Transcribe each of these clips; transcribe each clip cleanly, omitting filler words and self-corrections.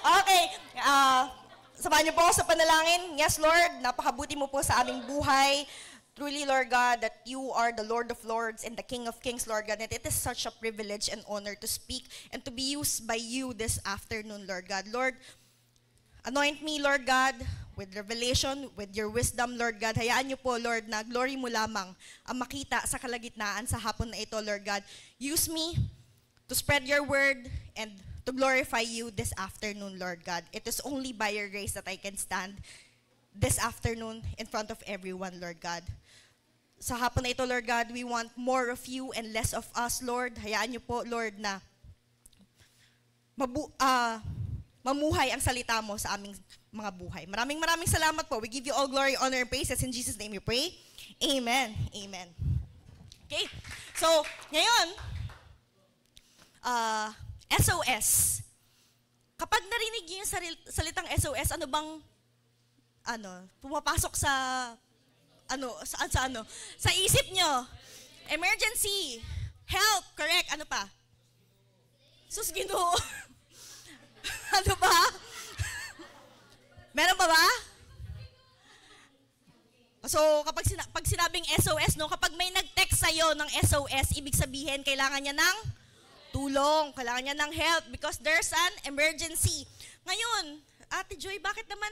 Okay. Samahan niyo po ako sa panalangin. Yes, Lord, napakabuti mo po sa aming buhay. Truly, Lord God, that you are the Lord of Lords and the King of Kings, Lord God. And it is such a privilege and honor to speak and to be used by you this afternoon, Lord God. Lord, anoint me, Lord God, with revelation, with your wisdom, Lord God. Hayaan niyo po, Lord, na glory mo lamang ang makita sa kalagitnaan sa hapon na ito, Lord God. Use me to spread your word and to glorify you this afternoon, Lord God. It is only by your grace that I can stand this afternoon in front of everyone, Lord God. Sa hapon na ito, Lord God, we want more of you and less of us, Lord. Hayaan niyo po, Lord, na mamuhay ang salita mo sa aming mga buhay. Maraming salamat po. We give you all glory, honor, and praises. In Jesus' name we pray. Amen. Amen. Okay. So, ngayon, SOS. Kapag narinig niyo yung salitang SOS, ano bang, pumapasok sa, sa isip niyo? Emergency. Help. Correct. Ano pa? Sus, Ginoo. Ano ba? Meron pa ba? So, pag sinabing SOS, no, kapag may nag-text sa'yo ng SOS, ibig sabihin, kailangan niya ng tulong, kailangan niya ng help because there's an emergency. Ngayon, Ate Joy, bakit naman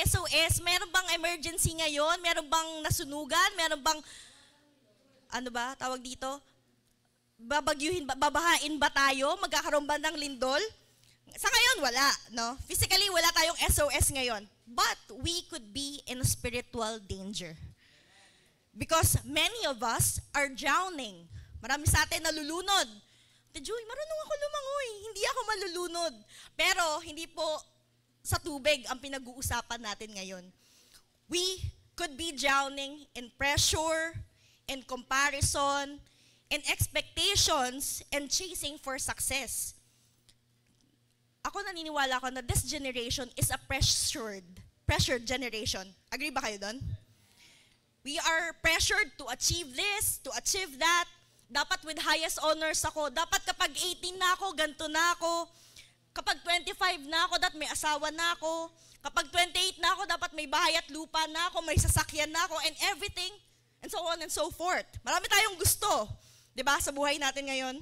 SOS? Meron bang emergency ngayon? Meron bang nasunugan? Meron bang, tawag dito? Babahain ba tayo? Magkakaroon ba ng lindol? Sa ngayon, wala, no? Physically, wala tayong SOS ngayon. But we could be in spiritual danger. Because many of us are drowning. Marami sa atin nalulunod. Ate Joy, marunong ako lumangoy. Hindi ako malulunod. Pero hindi po sa tubig ang pinag-uusapan natin ngayon. We could be drowning in pressure, in comparison, in expectations, and chasing for success. Ako naniniwala ko na this generation is a pressured generation. Agree ba kayo doon? We are pressured to achieve this, to achieve that. Dapat with highest honors ako. Dapat kapag 18 na ako, ganito na ako. Kapag 25 na ako, dapat may asawa na ako. Kapag 28 na ako, dapat may bahay at lupa na ako, may sasakyan na ako, and everything, and so on and so forth. Marami tayong gusto, di ba, sa buhay natin ngayon.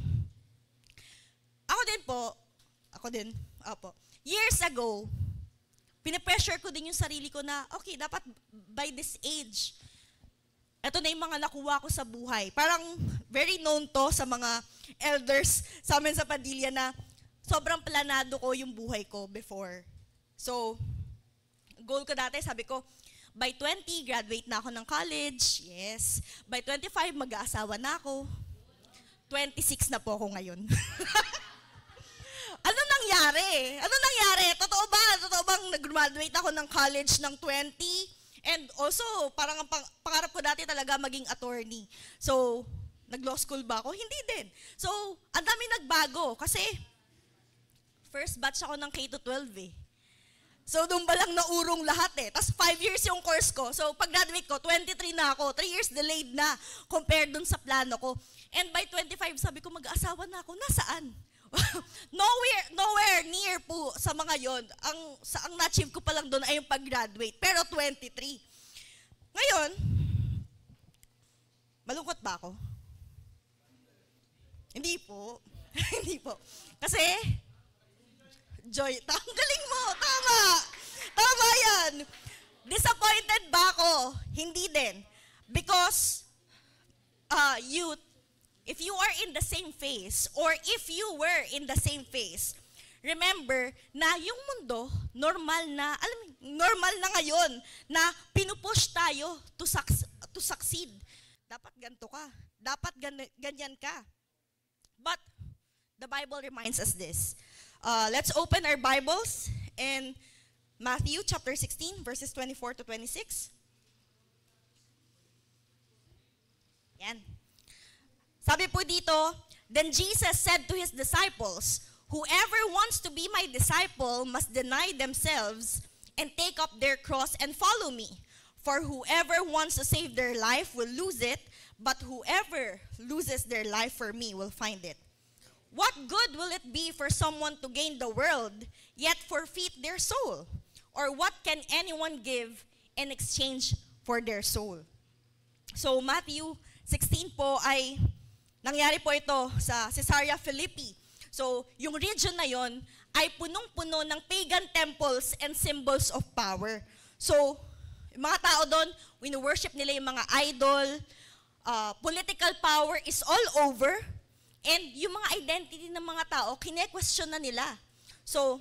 Ako din, years ago, pinapressure ko din yung sarili ko na, okay, dapat by this age, ito na yung mga nakuha ko sa buhay. Parang very known to sa mga elders sa amin sa Padilla na sobrang planado ko yung buhay ko before. So, goal ko dati, sabi ko, by 20, graduate na ako ng college. Yes. By 25, mag-aasawa na ako. 26 na po ako ngayon. Ano nangyari? Totoo ba? Totoo bang nag-graduate ako ng college ng 20? And also, parang ang pangarap ko dati talaga maging attorney. So, nag-law school ba ako? Hindi din. So, ang dami nagbago kasi first batch ako ng K-12 eh. So, doon ba lang naurong lahat eh. Tapos 5 years yung course ko. So, pag-graduate ko, 23 na ako. 3 years delayed na compared dun sa plano ko. And by 25, sabi ko, mag-asawa na ako. Nasaan? nowhere near po sa mga yon. Ang na-achieve ko pa lang doon ay yung pag-graduate. Pero 23. Ngayon, malungkot ba ako? Hindi po. Hindi po. Kasi, Joy, ang galing mo. Tama yan. Disappointed ba ako? Hindi din. Because, youth, if you are in the same phase, or if you were in the same phase, remember na yung mundo, normal na ngayon, na pinupush tayo to succeed. Dapat ganito ka. Dapat ganyan ka. But, the Bible reminds us this. Let's open our Bibles in Matthew chapter 16, verses 24 to 26. Yan. Sabi po dito, then Jesus said to his disciples, whoever wants to be my disciple must deny themselves and take up their cross and follow me. For whoever wants to save their life will lose it, but whoever loses their life for me will find it. What good will it be for someone to gain the world, yet forfeit their soul? Or what can anyone give in exchange for their soul? So Matthew 16 po ay, nangyari po ito sa Caesarea Philippi. So yung region na yon ay punong-puno ng pagan temples and symbols of power. So yung mga tao doon, wino-worship nila yung mga idol, political power is all over, and yung mga identity ng mga tao, kine-question na nila. So,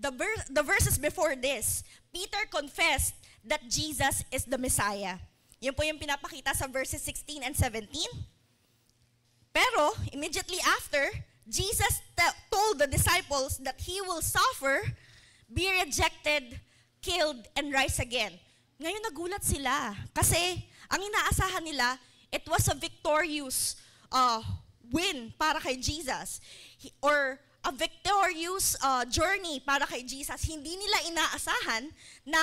the verses before this, Peter confessed that Jesus is the Messiah. Yun po yung pinapakita sa verses 16 and 17. Pero, immediately after, Jesus told the disciples that He will suffer, be rejected, killed, and rise again. Ngayon nagulat sila kasi ang inaasahan nila, it was a victorious win para kay Jesus or a victorious journey para kay Jesus. Hindi nila inaasahan na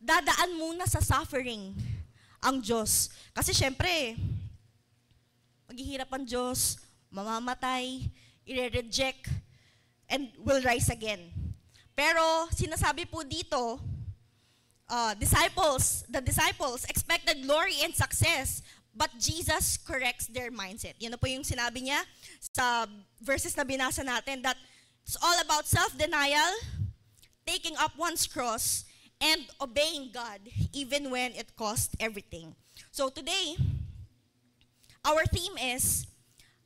dadaan muna sa suffering ang Diyos. Kasi syempre, maghihirap ang Diyos, mamamatay, i-reject, and will rise again. Pero sinasabi po dito, the disciples expected glory and success, but Jesus corrects their mindset. Yan na po yung sinabi niya sa verses na binasa natin, that it's all about self-denial, taking up one's cross, and obeying God even when it costs everything. So today, our theme is,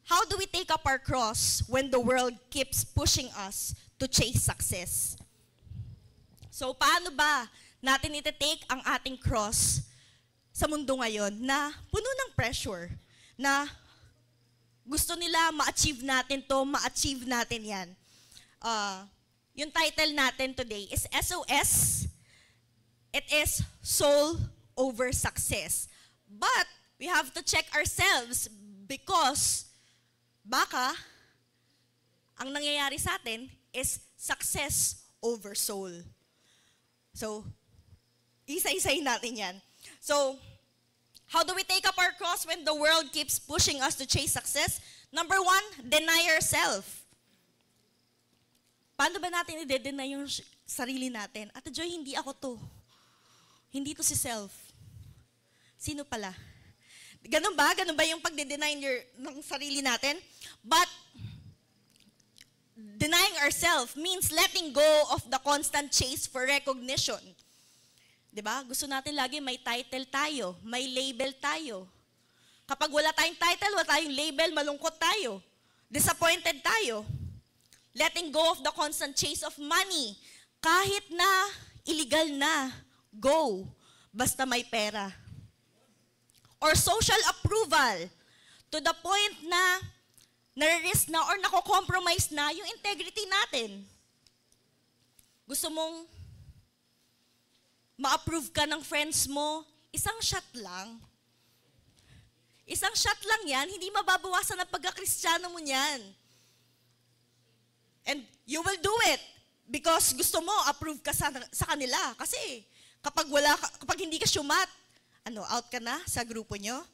how do we take up our cross when the world keeps pushing us to chase success? So paano ba natin iti-take ang ating cross sa mundo ngayon na puno ng pressure, na gusto nila ma-achieve natin to, ma-achieve natin yan. Yung title natin today is SOS. It is Soul Over Success. But we have to check ourselves because baka ang nangyayari sa atin is success over soul. So, isa-isahin natin yan. So, how do we take up our cross when the world keeps pushing us to chase success? Number 1, deny yourself. Paano ba natin i-deny yung sarili natin? Ate Joy, hindi ako to. Hindi to si self. Sino pala? Ganun ba? Ganun ba yung pag-deny ng sarili natin? But, denying ourselves means letting go of the constant chase for recognition. Diba? Gusto natin lagi may title tayo, may label tayo. Kapag wala tayong title, wala tayong label, malungkot tayo. Disappointed tayo. Letting go of the constant chase of money. Kahit na illegal na, go. Basta may pera. Or social approval. To the point na nare-risk na or nako-compromise na yung integrity natin. Gusto mong ma-approve ka ng friends mo, isang shot lang. Isang shot lang yan, hindi mababawasan ang pagkakristyano mo niyan. And you will do it because gusto mo approve ka sa kanila. Kasi kapag hindi ka syumat, out ka na sa grupo nyo?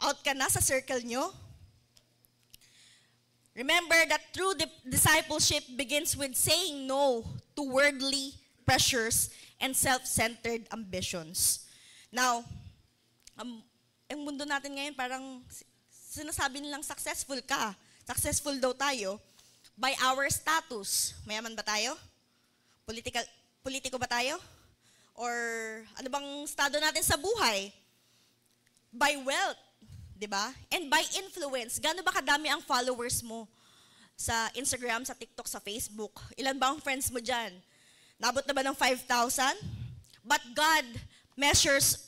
Out ka na sa circle nyo? Remember that true discipleship begins with saying no to worldly pressures and self-centered ambitions. Now, ang mundo natin ngayon parang sinasabi nilang successful ka. Successful daw tayo by our status. Mayaman ba tayo? Politiko ba tayo? Or ano bang estado natin sa buhay? By wealth, di ba? And by influence. Gaano ba kadami ang followers mo sa Instagram, sa TikTok, sa Facebook? Ilan ba ang friends mo dyan? Nabot na ba ng 5,000? But God measures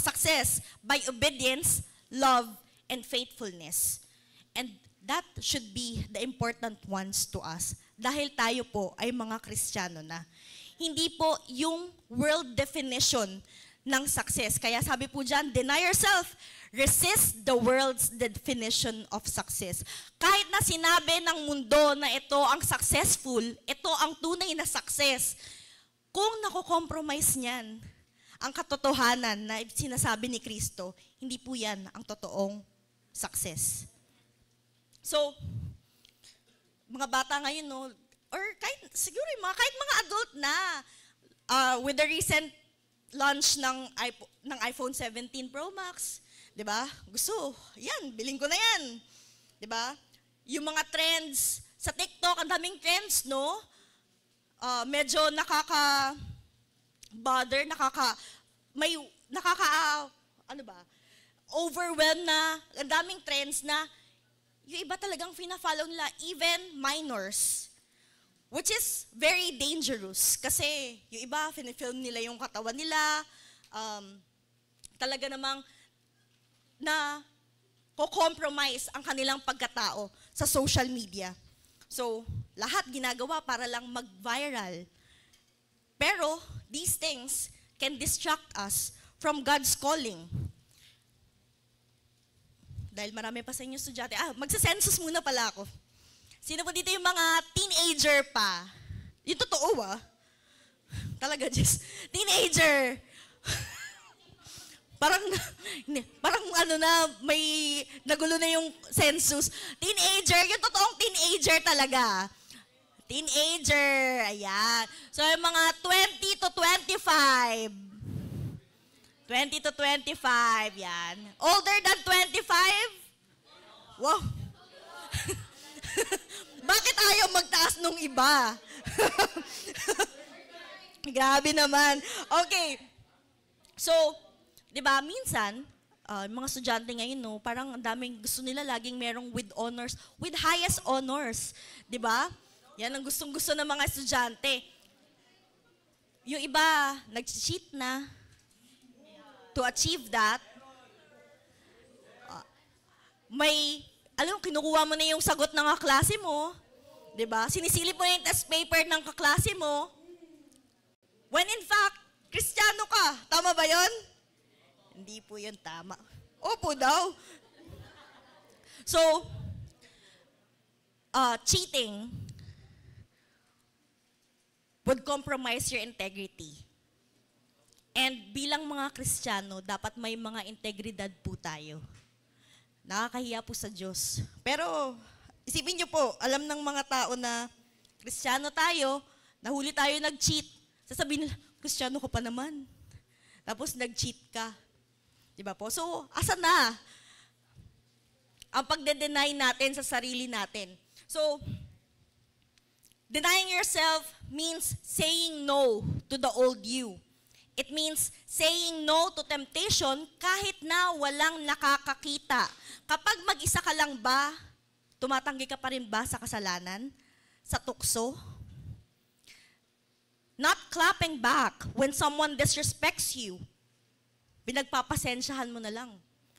success by obedience, love, and faithfulness. And that should be the important ones to us. Dahil tayo po ay mga Kristiyano na. Hindi po yung world definition ng success. Kaya sabi po dyan, deny yourself, resist the world's definition of success. Kahit na sinabi ng mundo na ito ang successful, ito ang tunay na success, kung nako-compromise niyan ang katotohanan na sinasabi ni Kristo, hindi po yan ang totoong success. So, mga bata ngayon, no, or siguro kahit mga adult na, with the recent launch ng iPhone 17 Pro Max, di ba? Gusto, yan, biling ko na yan. Di ba? Yung mga trends, sa TikTok, ang daming trends, no? Medyo nakaka-bother, overwhelmed na, ang daming trends na, yung iba talagang fina-follow nila, even minors. Which is very dangerous. Kasi yung iba, film nila yung katawan nila, talaga namang na ko-compromise ang kanilang pagkatao sa social media. So, lahat ginagawa para lang mag-viral. Pero, these things can distract us from God's calling. Dahil marami pa sa inyo estudyante. Magsa-census muna pala ako. Sino po dito yung mga teenager pa? Yung totoo Talaga, just teenager. parang may nagulo na yung census. Teenager, yung totoong teenager talaga. Teenager, ayan. So, yung mga 20 to 25. 20 to 25, yan. Older than 25? Wow. Bakit ayaw magtaas nung iba? Grabe naman. Okay. So, di ba, minsan, mga estudyante ngayon, no, parang ang daming gusto nila laging merong with honors, with highest honors. Di ba? Yan ang gustong-gusto ng mga estudyante. Yung iba, nag-cheat na to achieve that. Kinukuha mo na yung sagot ng kaklase mo, di ba? Sinisilip mo na yung test paper ng kaklase mo. When in fact, Kristiyano ka. Tama ba yon? Hindi po yun tama. Opo daw. So, cheating would compromise your integrity. And bilang mga Kristiyano, dapat may mga integridad po tayo. Nakakahiya po sa Diyos. Pero, isipin niyo po, alam ng mga tao na Kristiyano tayo, nahuli tayo nag-cheat. Sasabihin nila, Kristiyano ka pa naman. Tapos nag-cheat ka. Diba po? So, asa na ang pagde-deny natin sa sarili natin? So, denying yourself means saying no to the old you. It means saying no to temptation kahit na walang nakakakita. Kapag mag-isa ka lang ba, tumatanggi ka pa rin ba sa kasalanan? Sa tukso? Not clapping back when someone disrespects you. Pinagpapasensyahan mo na lang.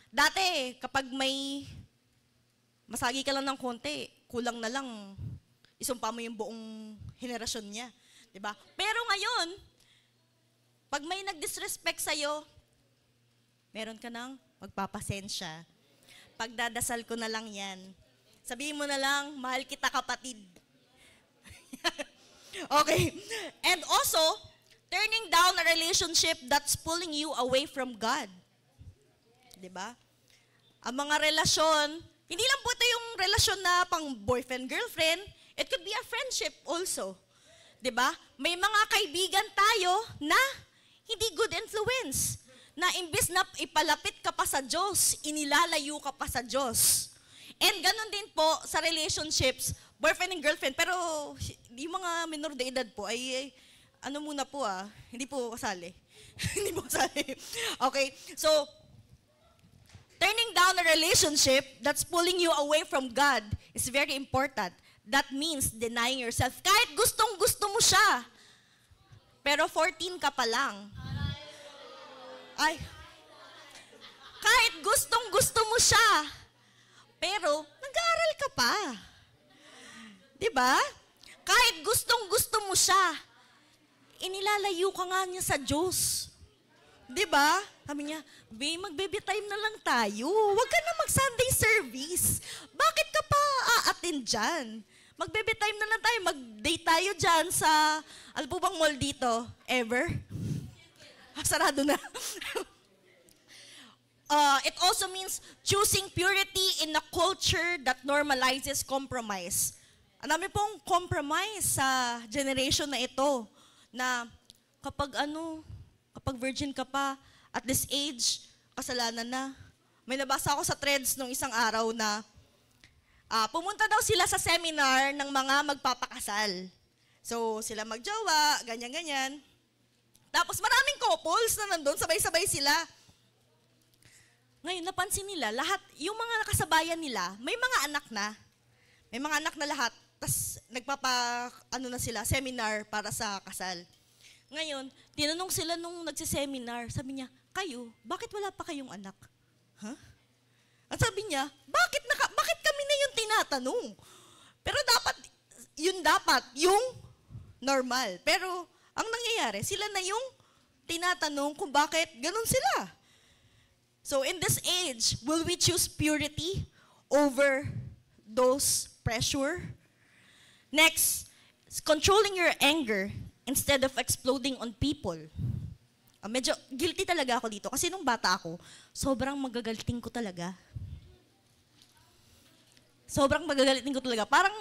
Dati, kapag may masagi ka lang ng konti, kulang na lang, isumpa mo yung buong henerasyon niya. Diba? Pero ngayon, pag may nag-disrespect sa'yo, meron ka nang magpapasensya. Pagdadasal ko na lang yan. Sabihin mo na lang, mahal kita kapatid. Okay. And also, turning down a relationship that's pulling you away from God. Diba? Ang mga relasyon, hindi lang po ito yung relasyon na pang boyfriend-girlfriend, it could be a friendship also. Diba? May mga kaibigan tayo na hindi good influence. Na imbis na ipalapit ka pa sa Diyos, inilalayo ka pa sa Diyos. And ganun din po sa relationships, boyfriend and girlfriend. Pero yung mga minor de edad po ay muna po hindi po kasali. Hindi po kasali. Okay, so, turning down a relationship that's pulling you away from God is very important. That means denying yourself. Kahit gustong-gusto mo siya, pero 14 ka pa lang. Ay, kahit gustong-gusto mo siya, pero nag-aaral ka pa. Diba? Kahit gustong-gusto mo siya, inilalayo ka nga niya sa Diyos. Diba? Sabi niya, magbaby time na lang tayo. Huwag ka na mag-Sunday service. Bakit ka pa aatin dyan? Mag-baby time na lang tayo. Mag-date tayo dyan sa, ano po bang mall dito? Ever? Sarado na. it also means choosing purity in a culture that normalizes compromise. Ang dami pong compromise sa generation na ito, na kapag virgin ka pa, at this age, kasalanan na. May nabasa ako sa threads nung isang araw na pumunta daw sila sa seminar ng mga magpapakasal. So, sila magjowa, ganyan-ganyan. Tapos maraming couples na nandun, sabay-sabay sila. Ngayon, napansin nila, lahat, yung mga nakasabayan nila, may mga anak na. May mga anak na lahat. Tapos, na sila, seminar para sa kasal. Ngayon, tinanong sila nung nagsiseminar, sabi niya, kayo, bakit wala pa kayong anak? Huh? At sabi niya, bakit kami na yung tinatanong? Pero dapat yung normal. Pero ang nangyayari, sila na yung tinatanong kung bakit ganun sila. So in this age, will we choose purity over those pressure? Next, controlling your anger instead of exploding on people. Medyo guilty talaga ako dito. Kasi nung bata ako, sobrang magagaliting ko talaga. Sobrang magagaliting ko talaga. Parang,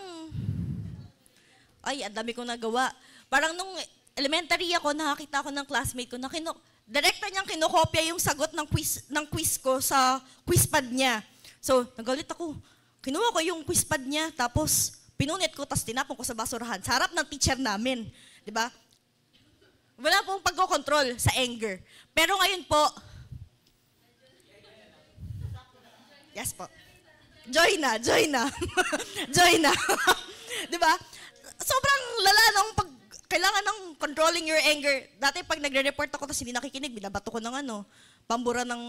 ang dami kong nagawa. Parang nung elementary ako, nakakita ako ng classmate ko na direkta niyang kinokopya yung sagot ng quiz ko sa quizpad niya. So, nagalit ako. Kinuha ko yung quizpad niya, tapos pinunit ko, tapos tinapon ko sa basurahan. Sa harap ng teacher namin. Diba? Wala pong pagkocontrol sa anger. Pero ngayon po, yes po. Joy na. Joy na. Diba? Sobrang lala nung kailangan ng controlling your anger. Dati pag nagre-report ako tapos hindi nakikinig, binabato ko ng pambura ng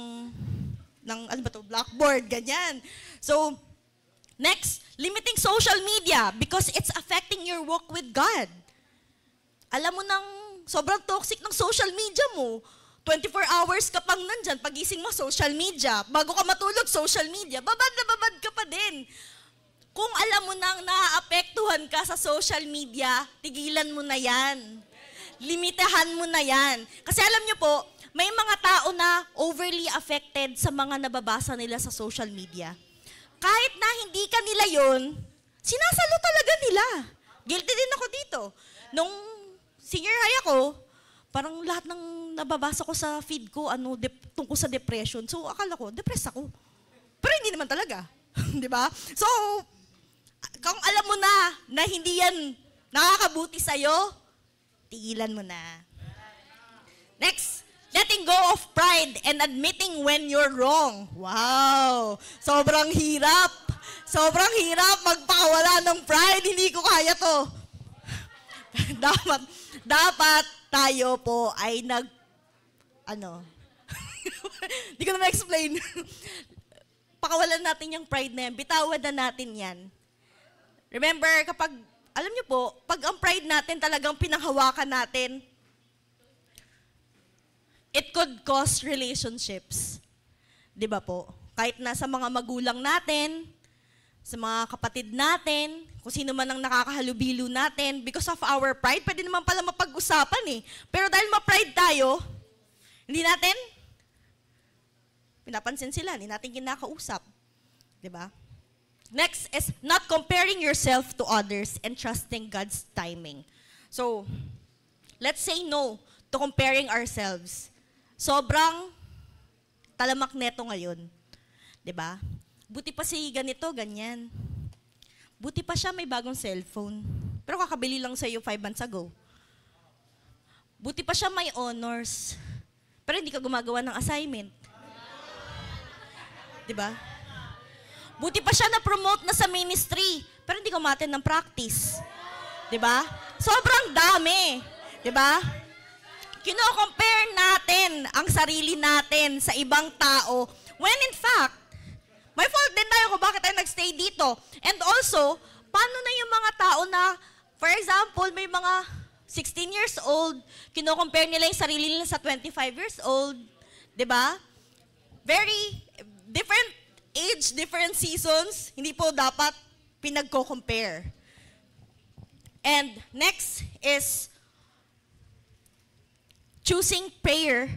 blackboard, ganyan. So, next, limiting social media because it's affecting your walk with God. Alam mo nang sobrang toxic ng social media mo. 24 hours ka pang nandyan, pagising mo, social media. Bago ka matulog, social media. Babad na babad ka pa din. Kung alam mo nang naaapektuhan ka sa social media, tigilan mo na yan. Limitahan mo na yan. Kasi alam nyo po, may mga tao na overly affected sa mga nababasa nila sa social media. Kahit na hindi ka nila yun, sinasalo talaga nila. Guilty din ako dito. Nung senior high ako, parang lahat ng nababasa ko sa feed ko, tungkol sa depression. So, akala ko, depressed ako. Pero hindi naman talaga. Di ba? So, kung alam mo na hindi yan nakakabuti sa'yo, tigilan mo na. Next, letting go of pride and admitting when you're wrong. Wow! Sobrang hirap. Sobrang hirap magpakawala ng pride. Hindi ko kaya to. Dapat tayo po ay hindi ko na ma-explain. Pakawalan natin yung pride na yan. Bitawan na natin yan. Remember, alam niyo po, pag ang pride natin talagang pinanghawakan natin, it could cause relationships. Di ba po? Kahit na sa mga magulang natin, sa mga kapatid natin, kung sino man ang nakakahalubilo natin, because of our pride, pwede naman pala mapag-usapan eh. Pero dahil ma-pride tayo, hindi natin pinapansin sila, hindi natin kinakausap. Diba? Next is not comparing yourself to others and trusting God's timing. So, let's say no to comparing ourselves. Sobrang talamak neto ngayon. Diba? Buti pa si ganito, ganyan. Buti pa siya may bagong cellphone. Pero kakabili lang sa'yo 5 months ago. Buti pa siya may honors. Pero hindi ka gumagawa ng assignment. Diba? Buti pa siya na-promote na sa ministry. Pero hindi ka umattend ng practice. Diba? Sobrang dami. Diba? Kino-compare natin ang sarili natin sa ibang tao when in fact, may fault din tayo kung bakit tayo nagstay dito. And also, paano na yung mga tao na, for example, may mga 16 years old, kino-compare nila yung sarili nila sa 25 years old. Diba? Very different age, different seasons. Hindi po dapat pinagko-compare. And next is choosing prayer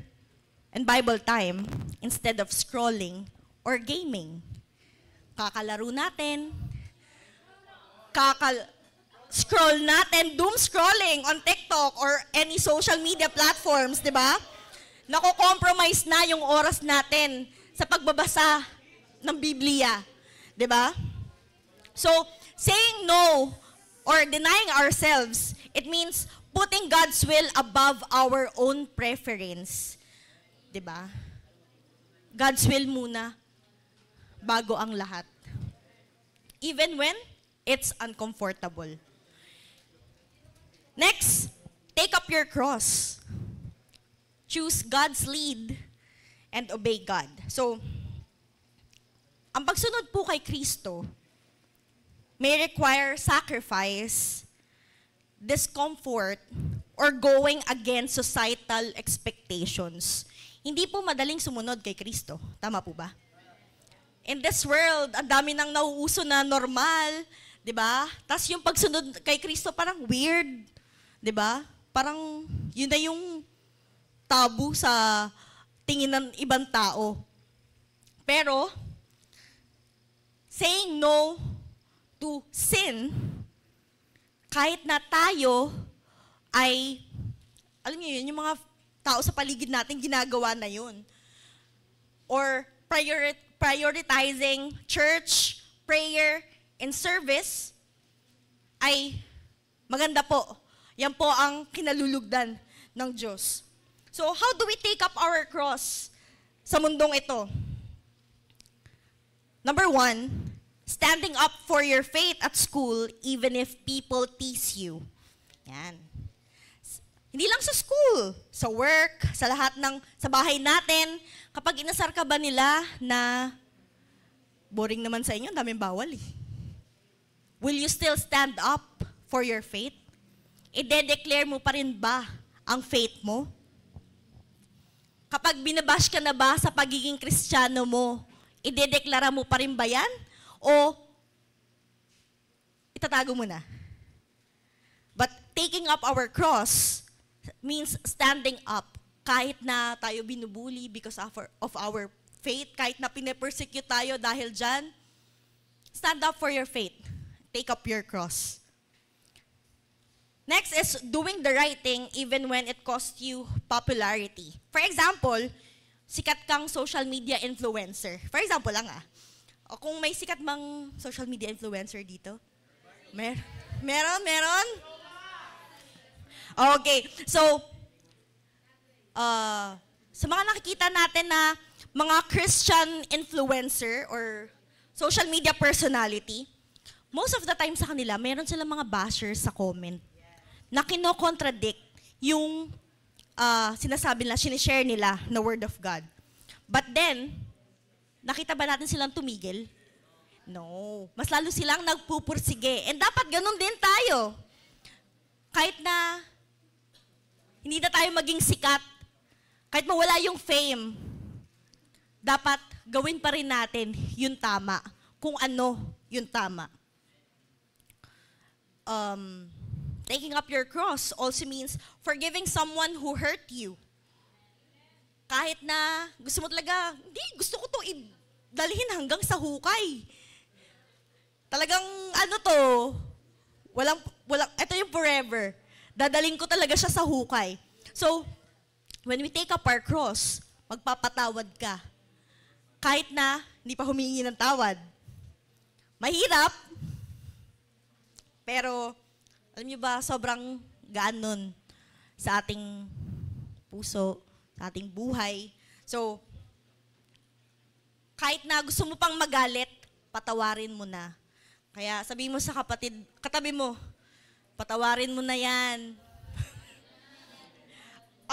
and Bible time instead of scrolling or gaming. Kakalaro natin, scroll natin, doom scrolling on TikTok or any social media platforms, di ba? Nako-compromise na yung oras natin sa pagbabasa ng Biblia, di ba? So, saying no or denying ourselves, it means putting God's will above our own preference. Di ba? God's will muna bago ang lahat. Even when it's uncomfortable. Next, take up your cross. Choose God's lead and obey God. So, ang pagsunod po kay Kristo may require sacrifice, discomfort, or going against societal expectations. Hindi po madaling sumunod kay Kristo. Tama po ba? In this world, ang dami nang nauuso na normal, di ba? Tapos yung pagsunod kay Kristo parang weird, di ba? Parang yun na yung tabu sa tingin ng ibang tao. Pero, saying no to sin, kahit na tayo ay, alam niyo yun, yung mga tao sa paligid natin ginagawa na yun. Or prioritizing church, prayer, and service ay maganda po. Yan po ang kinalulugdan ng Diyos. So, how do we take up our cross sa mundong ito? Number 1, standing up for your faith at school even if people tease you. Yan. Hindi lang sa school, sa work, sa lahat sa bahay natin, kapag inasar ka ba nila na boring naman sa inyo, daming bawal eh. Will you still stand up for your faith? I-declare mo pa rin ba ang faith mo? Kapag binabash ka na ba sa pagiging Kristiyano mo, i-deklara mo pa rin ba yan? O itatago mo na? But taking up our cross means standing up kahit na tayo binubuli because of our faith, kahit na pinapersecute tayo dahil dyan, stand up for your faith. Take up your cross. Next is doing the right thing even when it costs you popularity. For example, sikat kang social media influencer. For example lang o kung may sikat mang social media influencer dito? Meron? Okay, so, sa mga nakikita natin na mga Christian influencer or social media personality, most of the time sa kanila, meron silang mga bashers sa comment na kino-contradict yung sinasabi nila, sinishare nila na Word of God. But then, nakita ba natin silang tumigil? No. Mas lalo silang nagpupursige. And dapat ganun din tayo. Kahit na hindi na tayo maging sikat, kahit mawala yung fame, dapat gawin pa rin natin yung tama. Kung ano yung tama. Taking up your cross also means forgiving someone who hurt you. Kahit na gusto mo talaga, hindi, gusto ko itong dalhin hanggang sa hukay. Talagang ito yung forever. Dadaling ko talaga siya sa hukay. So, when we take up our cross, magpapatawad ka. Kahit na hindi pa humingi ng tawad. Mahirap, pero alam niyo ba, sobrang gaan nun sa ating puso, sa ating buhay. So, kahit na gusto mo pang magalit, patawarin mo na. Kaya sabihin mo sa katabi mo, patawarin mo na yan.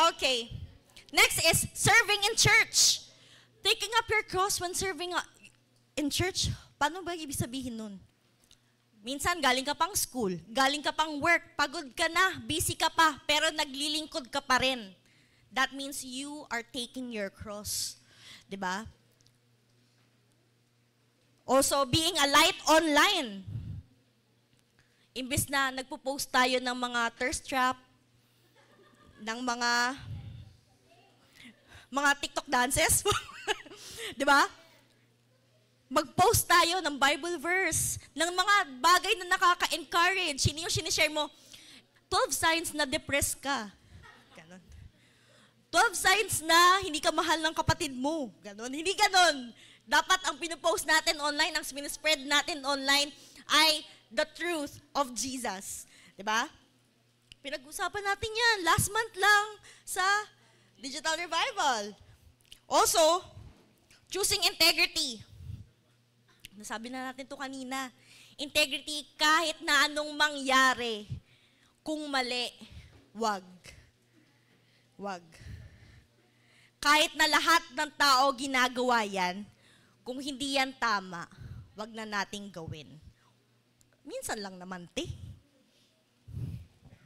Okay. Next is serving in church. Taking up your cross when serving in church, paano ba ibig sabihin nun? Minsan, galing ka pang school, galing ka pang work, pagod ka na, busy ka pa, pero naglilingkod ka pa rin. That means you are taking your cross. Diba? Also, being a light online. Imbes na nagpo-post tayo ng mga thirst trap, ng mga mga TikTok dances. Di ba? Mag-post tayo ng Bible verse, ng mga bagay na nakaka-encourage. Sino yung sinishare mo? 12 signs na depressed ka. Ganon. 12 signs na hindi ka mahal ng kapatid mo. Ganon. Hindi ganon. Dapat ang pinopost natin online, ang sinispread natin online ay the truth of Jesus. Diba? Pinag-usapan natin yan last month lang sa Digital Revival. Also, choosing integrity. Nasabi na natin to kanina. Integrity kahit na anong mangyari. Kung mali, wag. Wag. Kahit na lahat ng tao ginagawa yan, kung hindi yan tama, wag na nating gawin. Minsan lang naman, te.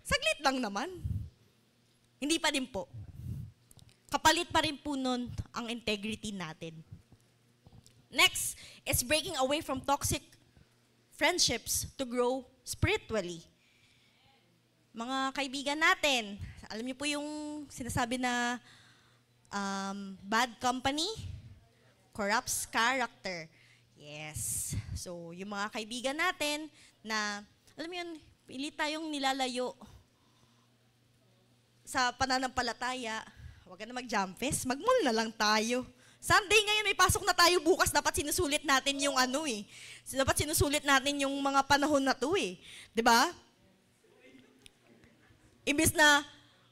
Saglit lang naman. Hindi pa din po. Kapalit pa rin po nun ang integrity natin. Next is breaking away from toxic friendships to grow spiritually. Mga kaibigan natin, alam niyo po yung sinasabi na bad company corrupts character. Yes. So, yung mga kaibigan natin na, alam mo yun, pili tayong nilalayo sa pananampalataya. Huwag ka na mag-jump fest, mag-mall na lang tayo. Sunday ngayon, may pasok na tayo bukas, dapat sinusulit natin yung ano eh. Dapat sinusulit natin yung mga panahon na to eh. 'Di ba? Imbis na,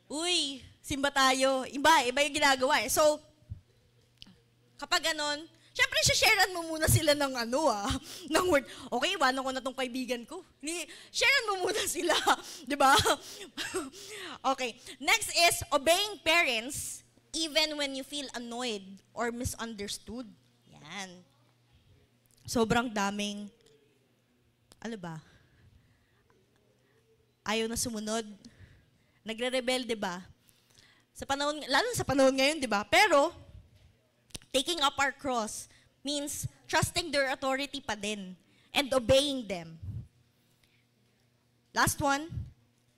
uy, simba tayo, iba yung ginagawa eh. So, kapag ganon, syempre, sharean mo muna sila ng ng word. Okay, iwanan ko na tong kaibigan ko. Sharean mo muna sila. 'Di ba? Okay. Next is obeying parents even when you feel annoyed or misunderstood. Yan. Sobrang daming, ano ba? Ayaw na sumunod. Nagre-rebelde ba? Sa panahon, lalo sa panahon ngayon, di ba? Pero, taking up our cross means trusting their authority pa din and obeying them. Last one,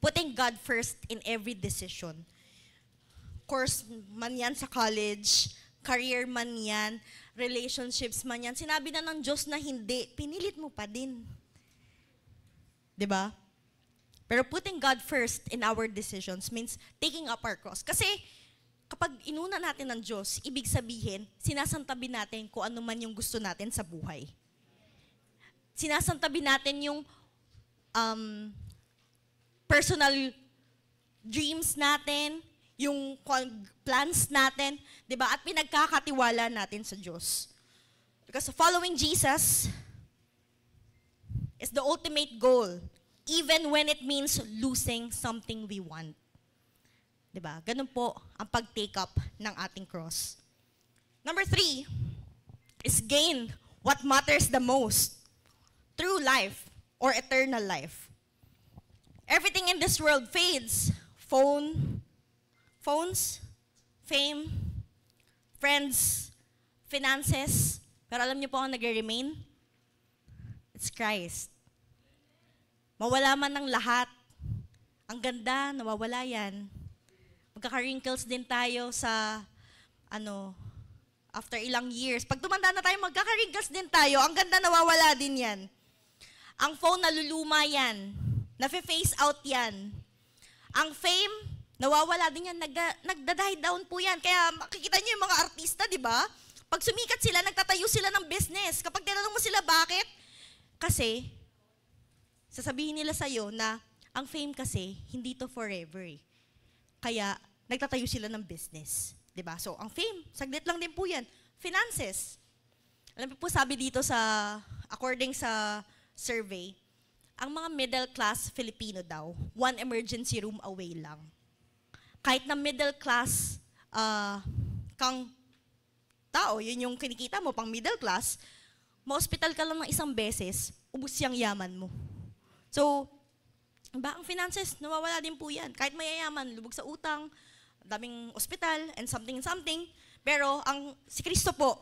putting God first in every decision. Course man yan sa college, career man yan, relationships man yan. Sinabi na ng Diyos na hindi, pinilit mo pa din. 'Di ba? Pero putting God first in our decisions means taking up our cross. Kasi kapag inuna natin ng Diyos, ibig sabihin, sinasantabi natin kung ano man yung gusto natin sa buhay. Sinasantabi natin yung personal dreams natin, yung plans natin, 'di ba? At pinagkakatiwala natin sa Diyos. Because following Jesus is the ultimate goal, even when it means losing something we want. 'Di ba? Ganun po ang pag-take up ng ating cross. Number 3 is gain what matters the most, true life or eternal life. Everything in this world fades. Phones, fame, friends, finances. Pero alam niyo po ang nagre-remain? It's Christ. Mawala man ng lahat. Ang ganda, nawawala yan. Magkaka-wrinkles din tayo sa, after ilang years. Pag tumanda na tayo, magkaka-wrinkles din tayo. Ang ganda, nawawala din yan. Ang phone, naluluma yan. Nafe-face out yan. Ang fame, nawawala din yan, nagda-die down po yan. Kaya makikita niyo yung mga artista, di ba? Pag sumikat sila, nagtatayo sila ng business. Kapag tinanong mo sila, bakit? Kasi, sasabihin nila sa'yo na ang fame kasi, hindi to forever eh. Kaya, nagtatayo sila ng business. Di ba? So, ang fame, saglit lang din po yan. Finances. Alam po, sabi dito according sa survey, ang mga middle class Filipino daw, 1 emergency room away lang. Kahit na middle class kang tao, yun yung kinikita mo pang middle class, ma-hospital ka lang ng isang beses, ubus yung yaman mo. So, ba, ang finances, nawawala din po yan. Kahit mayayaman, lubog sa utang, daming ospital, and something. Pero si Kristo po,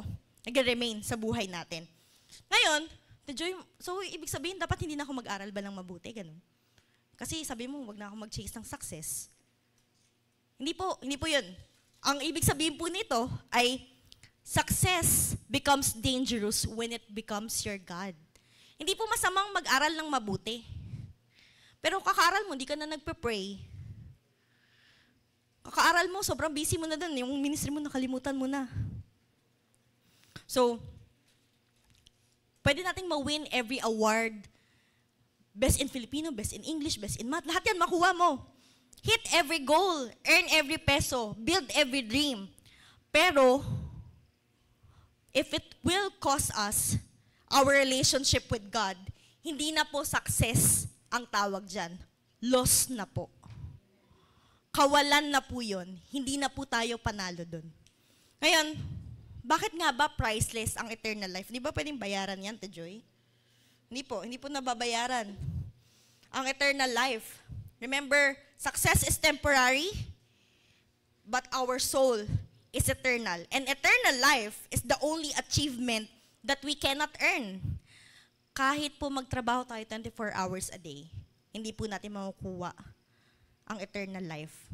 nag-remain sa buhay natin. Ngayon, so ibig sabihin, dapat hindi na ako mag-aral ba ng mabuti, ganun. Kasi sabi mo, wag na ako mag-chase ng success. Hindi po yun. ang ibig sabihin po nito ay success becomes dangerous when it becomes your God. Hindi po masamang mag-aral ng mabuti. Pero kakaaral mo, hindi ka na nagpe-pray. Kakaaral mo, sobrang busy mo na dun. Yung ministry mo, nakalimutan mo na. So, pwede nating ma-win every award. Best in Filipino, best in English, best in math. Lahat yan makuha mo. Hit every goal, earn every peso, build every dream. Pero, if it will cost us our relationship with God, hindi na po success ang tawag dyan. Loss na po. Kawalan na po yun. Hindi na po tayo panalo dun. Ngayon, bakit nga ba priceless ang eternal life? Hindi ba pwedeng bayaran yan, Te Joy? Hindi po nababayaran. Ang eternal life. Remember, success is temporary, but our soul is eternal. And eternal life is the only achievement that we cannot earn. Kahit po magtrabaho tayo 24 hours a day, hindi po natin makukuha ang eternal life.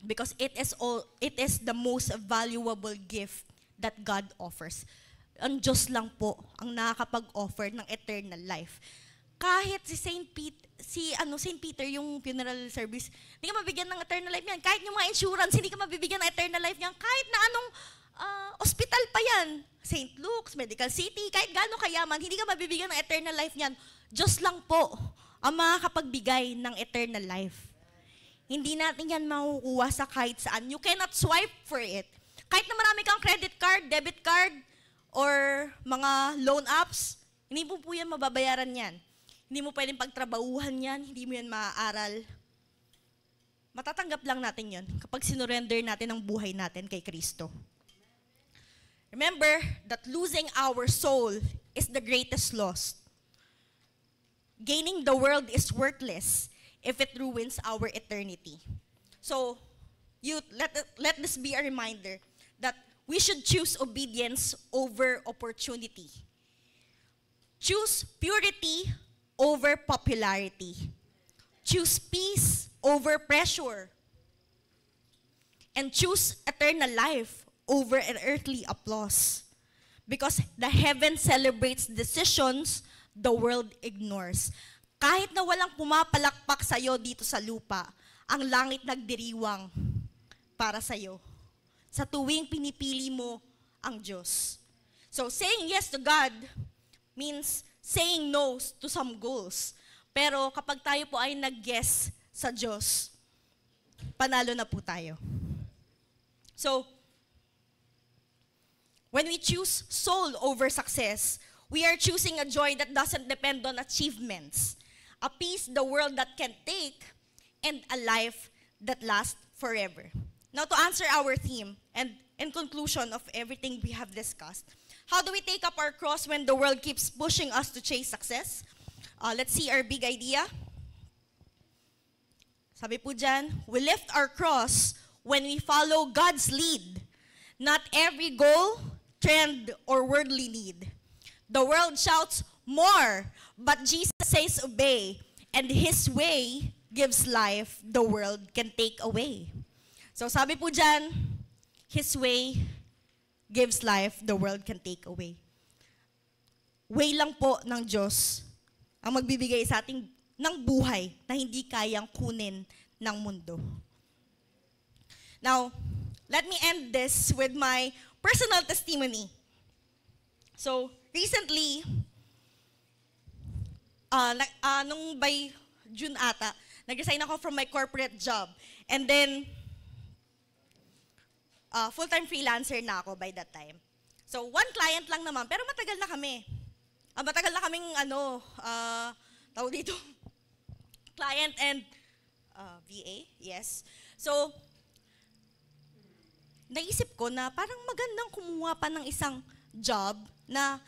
Because it is the most valuable gift that God offers. Ang Diyos lang po ang nakakapag-offer ng eternal life. Kahit si Saint Peter, yung funeral service, hindi ka mabigyan ng eternal life yan. Kahit yung mga insurance, hindi ka mabibigyan ng eternal life yan. Kahit na anong ospital pa yan, St. Luke's, Medical City, kahit gaano kayaman, hindi ka mabibigyan ng eternal life yan. Diyos lang po ang makakapagbigay ng eternal life. Hindi natin yan makukuha sa kahit saan. You cannot swipe for it. Kahit na marami kang credit card, debit card, or mga loan apps, hindi mo po yan mababayaran yan. Hindi mo pwedeng pagtrabahuhan yan, hindi mo yan maaaral. Matatanggap lang natin yan kapag sinurrender natin ang buhay natin kay Kristo. Remember that losing our soul is the greatest loss. Gaining the world is worthless if it ruins our eternity. So, let this be a reminder that we should choose obedience over opportunity. Choose purity over popularity. Choose peace over pressure. And choose eternal life over an earthly applause. Because the heaven celebrates decisions the world ignores. Kahit na walang pumapalakpak sa'yo dito sa lupa, ang langit nagdiriwang para sa'yo. Sa tuwing pinipili mo ang Diyos. So, saying yes to God means saying no to some goals. Pero kapag tayo po ay nag-yes sa Diyos, panalo na po tayo. So, when we choose soul over success, we are choosing a joy that doesn't depend on achievements, a peace the world that can take, and a life that lasts forever. Now, to answer our theme, and in conclusion of everything we have discussed, how do we take up our cross when the world keeps pushing us to chase success? Let's see our big idea. Sabi po dyan, we lift our cross when we follow God's lead, not every goal, trend, or worldly need. The world shouts more, but Jesus says obey, and His way gives life the world can take away. So sabi po dyan, His way gives life the world can take away. Way lang po ng Diyos ang magbibigay sa ating ng buhay na hindi kayang kunin ng mundo. Now, let me end this with my personal testimony. So, recently, nung by June ata, nag-resign ako from my corporate job. And then, full-time freelancer na ako by that time. So, one client lang naman, pero matagal na kami. Matagal na kaming, tawag dito, client and VA, yes. So, naisip ko na parang magandang kumuha pa ng isang job na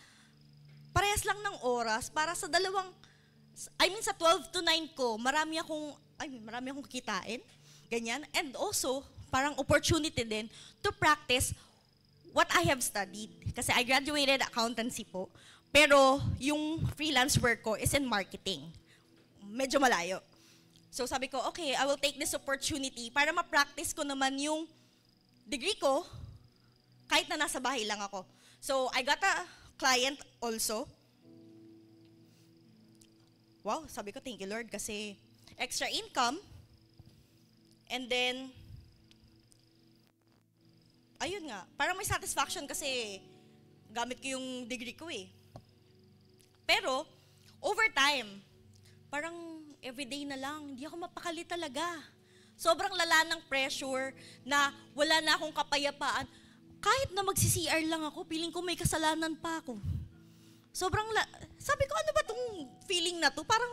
parehas lang ng oras para sa sa 12 to 9 ko, marami akong kitain, ganyan. And also, parang opportunity din to practice what I have studied. Kasi I graduated accountancy po, pero yung freelance work ko is in marketing. Medyo malayo. So sabi ko, okay, I will take this opportunity para ma-practice ko naman yung degree ko, kahit na nasa bahay lang ako. So, I got a client also. Wow, sabi ko, thank you Lord, kasi extra income. And then, ayun nga, parang may satisfaction kasi gamit ko yung degree ko eh. Pero, over time, parang everyday na lang, hindi ako mapakali talaga. Sobrang lala ng pressure na wala na akong kapayapaan. Kahit na magsi-CR lang ako, feeling ko may kasalanan pa ako. Sabi ko, ano ba tong feeling na to? Parang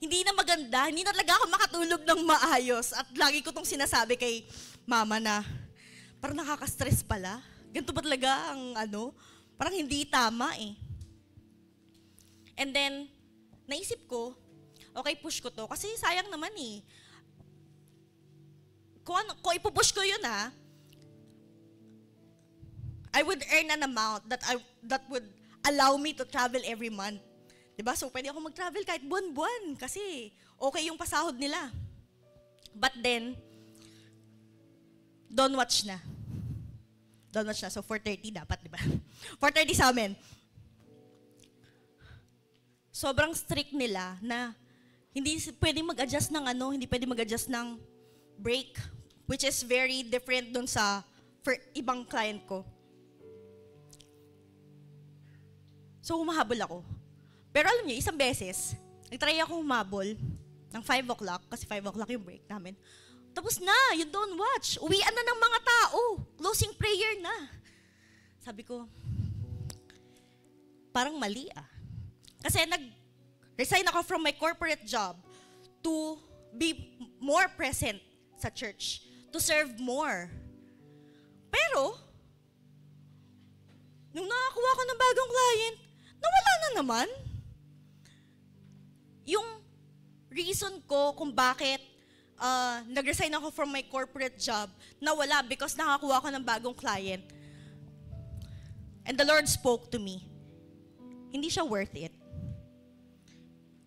hindi na maganda, hindi na talaga ako makatulog ng maayos. At lagi ko tong sinasabi kay mama na, parang nakaka-stress pala. Ganito ba talaga ang parang hindi tama eh. And then, naisip ko, okay, push ko to. Kasi sayang naman eh. Kung ipupush ko yun I would earn an amount that would allow me to travel every month. Diba? So, pwede ako mag-travel kahit buwan-buwan kasi okay yung pasahod nila. But then, don't watch na. Don't watch na. So, 4:30 dapat, diba? 4:30 sa amin. Sobrang strict nila na hindi pwedeng mag-adjust ng hindi pwedeng mag-adjust ng break, which is very different dun sa ibang client ko. So, humahabol ako. Pero alam niyo, isang beses, nagtry ako humabol ng 5 o'clock, kasi 5 o'clock yung break namin. Tapos na, you don't watch. Uwian na ng mga tao. Closing prayer na. Sabi ko, parang mali Kasi nag-resign ako from my corporate job to be more present sa church, to serve more. Pero, nung nakakuha ko ng bagong client, nawala na naman. Yung reason ko kung bakit nag-resign ako from my corporate job, nawala because nakakuha ko ng bagong client. And the Lord spoke to me. Hindi siya worth it.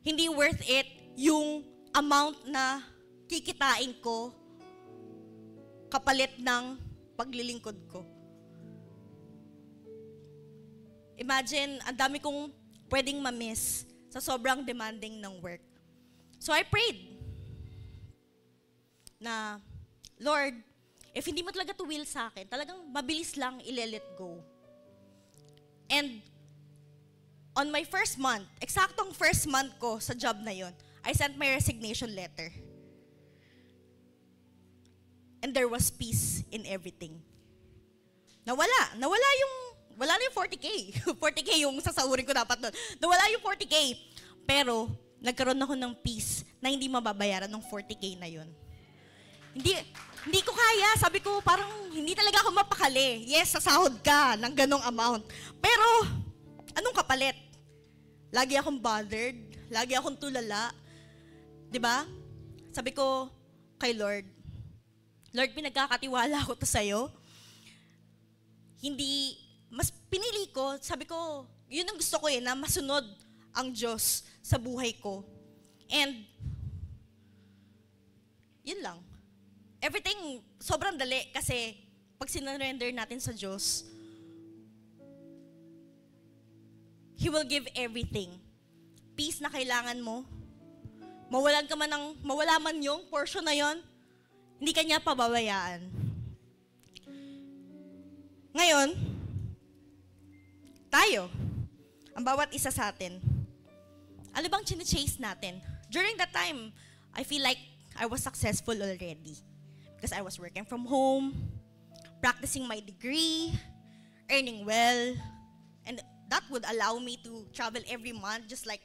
Hindi worth it yung amount na kikitain ko kapalit ng paglilingkod ko. Imagine, ang dami kong pwedeng ma-miss sa sobrang demanding ng work. So I prayed na, Lord, if hindi mo talaga to will sa akin, talagang mabilis lang i-let go. And on my first month, eksaktong first month ko sa job na yon, I sent my resignation letter. And there was peace in everything. Wala na yung 40K. 40K yung sasahurin ko dapat doon. Nawala yung 40K. Pero, nagkaroon ako ng peace na hindi mababayaran ng 40K na yun. Hindi ko kaya. Sabi ko, parang hindi talaga ako mapakali. Yes, sasahod ka ng ganong amount. Pero, anong kapalit? Lagi akong bothered. Lagi akong tulala. Diba? Sabi ko kay Lord, pinagkakatiwala ko to sa'yo. Mas pinili ko, sabi ko, yun ang gusto ko na masunod ang Diyos sa buhay ko. And, yun lang. Everything, sobrang dali kasi pag sinurrender natin sa Diyos, He will give everything. Peace na kailangan mo. Mawala man yung portion na yon, hindi ka niya pababayaan. Ngayon, tayo, ang bawat isa sa atin, ano bang chine-chase natin? During that time, I feel like I was successful already. Because I was working from home, practicing my degree, earning well, and that would allow me to travel every month just like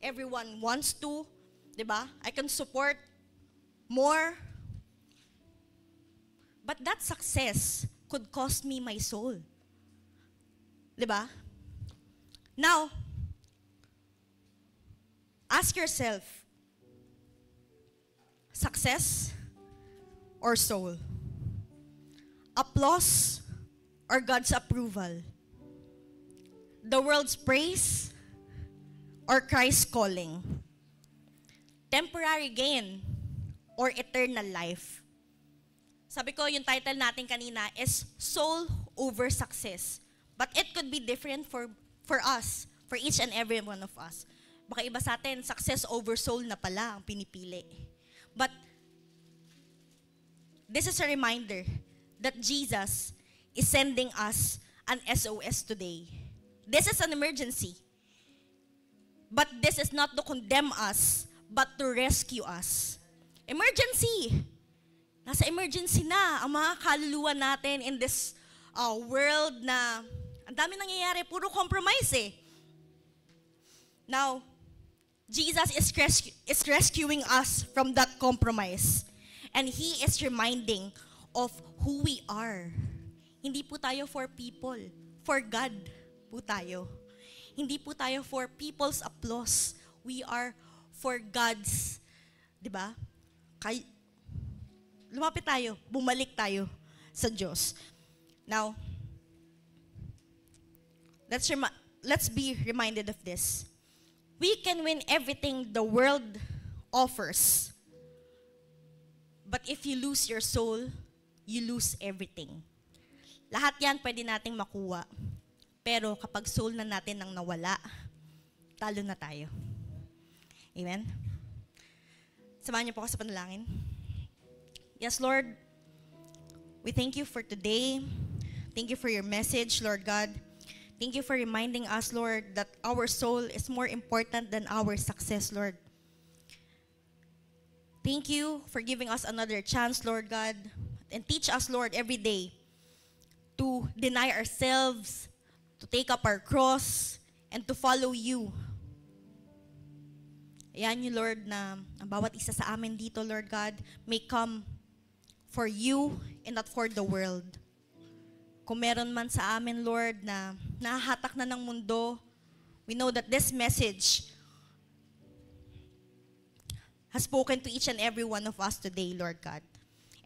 everyone wants to, diba? I can support more. But that success could cost me my soul. Diba? Now, ask yourself, success or soul? Applause or God's approval? The world's praise or Christ's calling? Temporary gain or eternal life. Sabi ko, yung title natin kanina is Soul over Success. But it could be different for us, for each and every one of us. Baka iba sa atin, success over soul na pala ang pinipili. But this is a reminder that Jesus is sending us an SOS today. This is an emergency. But this is not to condemn us, but to rescue us. Emergency! Nasa emergency na ang mga kaluluwa natin in this world na ang dami nangyayari, puro compromise eh. Now, Jesus is rescuing us from that compromise. And He is reminding of who we are. Hindi po tayo for people, for God po tayo. Hindi po tayo for people's applause. We are for God's, di ba? Lumapit tayo, bumalik tayo sa Diyos. Now, let's be reminded of this. We can win everything the world offers. But if you lose your soul, you lose everything. Lahat yan pwede nating makuha. Pero kapag soul na natin ang nawala, talo na tayo. Amen? Samahan niyo po ako sa panalangin. Yes, Lord, we thank you for today. Thank you for your message, Lord God. Thank you for reminding us, Lord, that our soul is more important than our success, Lord. Thank you for giving us another chance, Lord God. And teach us, Lord, every day to deny ourselves, to take up our cross, and to follow you. Ayan you, Lord, na ang bawat isa sa amin dito, Lord God, may come for you and not for the world. Kung meron man sa amin, Lord, na nahahatak na ng mundo, we know that this message has spoken to each and every one of us today, Lord God.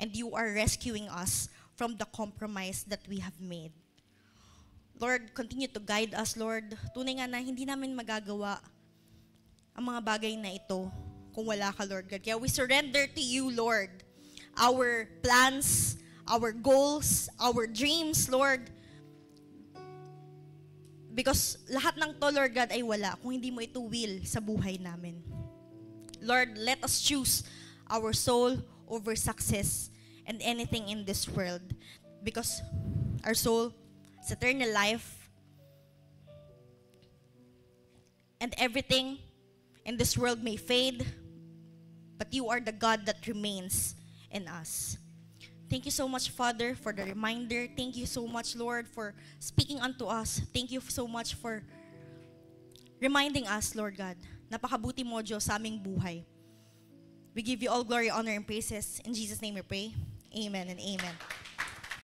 And you are rescuing us from the compromise that we have made. Lord, continue to guide us, Lord. Tunay nga na hindi namin magagawa ang mga bagay na ito kung wala ka, Lord God. Kaya we surrender to you, Lord, our plans, our goals, our dreams, Lord. Because lahat ng to, Lord God, ay wala kung hindi mo ito will sa buhay namin. Lord, let us choose our soul over success and anything in this world. Because our soul is eternal life. And everything in this world may fade, but you are the God that remains in us. Thank you so much, Father, for the reminder. Thank you so much, Lord, for speaking unto us. Thank you so much for reminding us, Lord God. Napakabuti mo, Diyos, sa aming buhay. We give you all glory, honor, and praises. In Jesus' name we pray. Amen and amen.